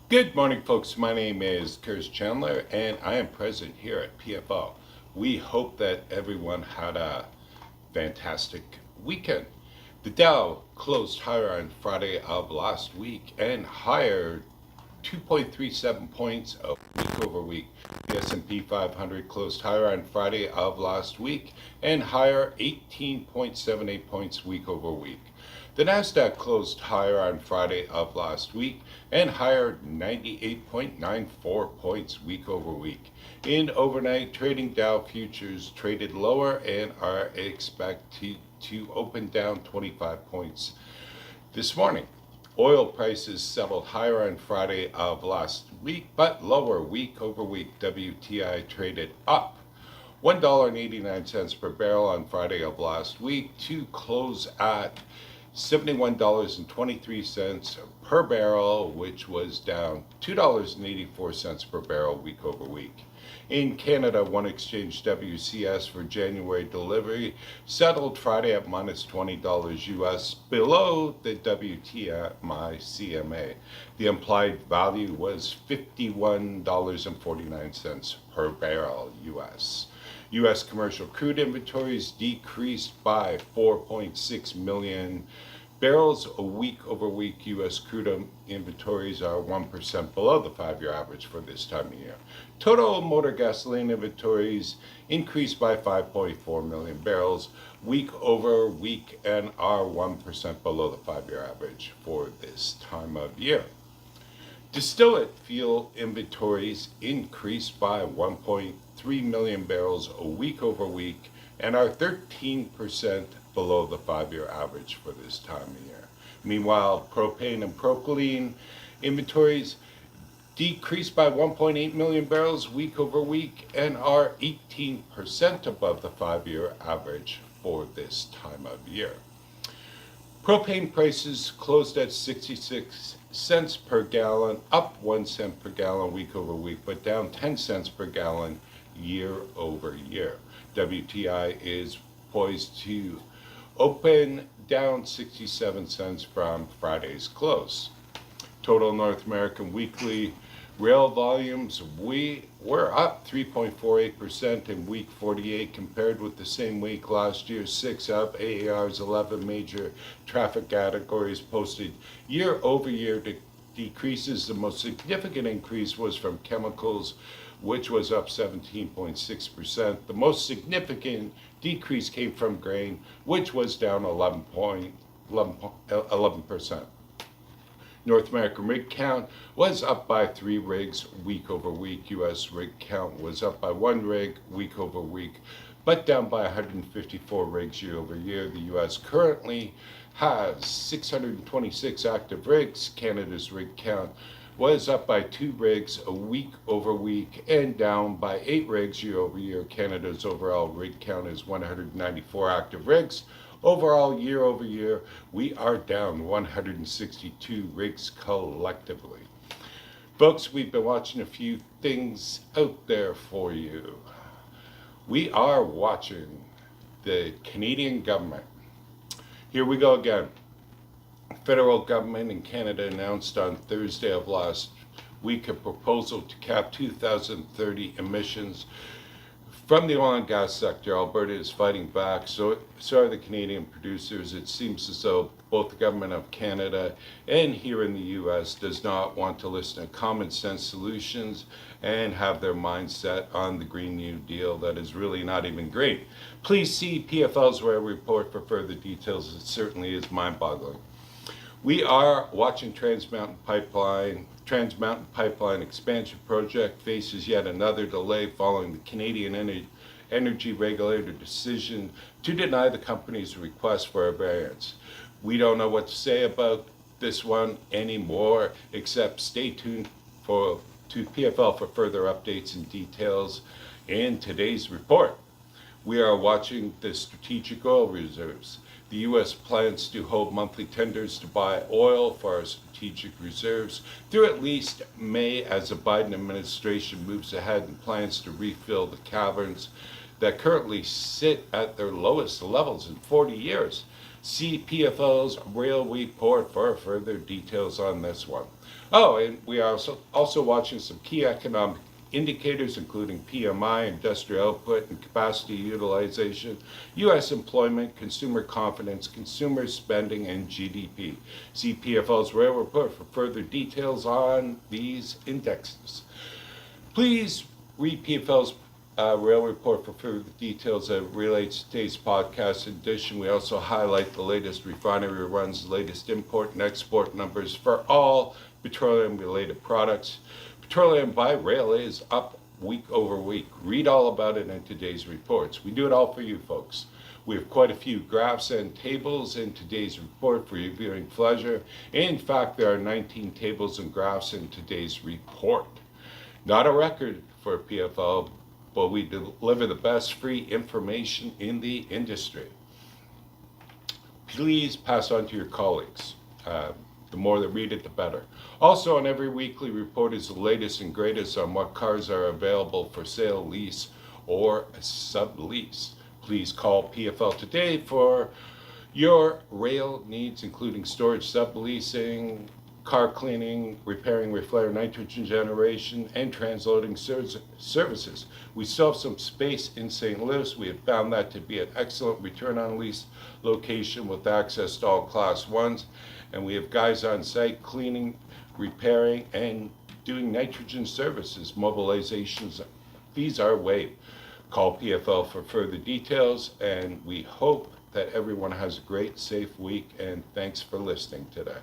Good morning, folks. My name is Curtis Chandler, and I am president here at PFL. We hope that everyone had a fantastic weekend. The Dow closed higher on Friday of last week and higher 2.37 points a week over week. The S&P 500 closed higher on Friday of last week and higher 18.78 points week over week. The Nasdaq closed higher on Friday of last week and higher 98.94 points week over week. In overnight trading, Dow futures traded lower and are expected to open down 25 points this morning. Oil prices settled higher on Friday of last week, but lower week over week. WTI traded up $1.89 per barrel on Friday of last week to close at $71.23 per barrel, which was down $2.84 per barrel week over week. In Canada, one exchange WCS for January delivery settled Friday at minus $20 US below the WTI CMA. The implied value was $51.49 per barrel US. U.S. commercial crude inventories decreased by 4.6 million barrels a week over week. U.S. crude inventories are 1% below the 5-year average for this time of year. Total motor gasoline inventories increased by 5.4 million barrels week over week and are 1% below the 5-year average for this time of year. Distillate fuel inventories increased by 1.3 million barrels a week over week and are 13% below the 5-year average for this time of year. Meanwhile, propane and propylene inventories decreased by 1.8 million barrels week over week and are 18% above the 5-year average for this time of year. Propane prices closed at 66 cents per gallon, up 1 cent per gallon week over week, but down 10 cents per gallon year over year. WTI is poised to open down 67 cents from Friday's close. Total North American weekly rail volumes, we were up 3.48% in week 48 compared with the same week last year. 6 up. AAR's 11 major traffic categories posted year over year decreases. The most significant increase was from chemicals, which was up 17.6%. The most significant decrease came from grain, which was down 11%. North American rig count was up by 3 rigs week over week. U.S. rig count was up by 1 rig week over week, but down by 154 rigs year over year. The U.S. currently has 626 active rigs. Canada's rig count was up by 2 rigs a week over week and down by 8 rigs year over year. Canada's overall rig count is 194 active rigs. Overall, year over year, we are down 162 rigs collectively. Folks, we've been watching a few things out there for you. We are watching the Canadian government. Here we go again. Federal government in Canada announced on Thursday of last week a proposal to cap 2030 emissions from the oil and gas sector. Alberta is fighting back, so are the Canadian producers. It seems as though both the government of Canada and here in the U.S. does not want to listen to common sense solutions and have their mindset on the Green New Deal that is really not even great. Please see PFL's Rail Report for further details. It certainly is mind-boggling. We are watching Trans Mountain Pipeline expansion project faces yet another delay following the Canadian Energy Regulator decision to deny the company's request for a variance. We don't know what to say about this one anymore, except stay tuned to PFL for further updates and details in today's report. We are watching the strategic oil reserves. The U.S. plans to hold monthly tenders to buy oil for our strategic reserves through at least May as the Biden administration moves ahead and plans to refill the caverns that currently sit at their lowest levels in 40 years. See PFL's Rail Report for further details on this one. Oh, and we are also watching some key economic indicators, including PMI, industrial output and capacity utilization, U.S. employment, consumer confidence, consumer spending, and GDP. See PFL's Rail Report for further details on these indexes. Please read PFL's Rail Report for further details that relates to today's podcast edition. We also highlight the latest refinery runs, the latest import and export numbers for all petroleum-related products. Petroleum by rail is up week over week. Read all about it in today's reports. We do it all for you folks. We have quite a few graphs and tables in today's report for your viewing pleasure. In fact, there are 19 tables and graphs in today's report. Not a record for PFL, but we deliver the best free information in the industry. Please pass on to your colleagues. The more that read it, the better. Also, on every weekly report is the latest and greatest on what cars are available for sale, lease, or sublease. Please call PFL today for your rail needs, including storage, subleasing, car cleaning, repairing reflator nitrogen generation, and transloading services. We still have some space in St. Louis. We have found that to be an excellent return on lease location with access to all Class 1s. And we have guys on site cleaning, repairing, and doing nitrogen services. Mobilizations fees are waived. Call PFL for further details, and we hope that everyone has a great, safe week, and thanks for listening today.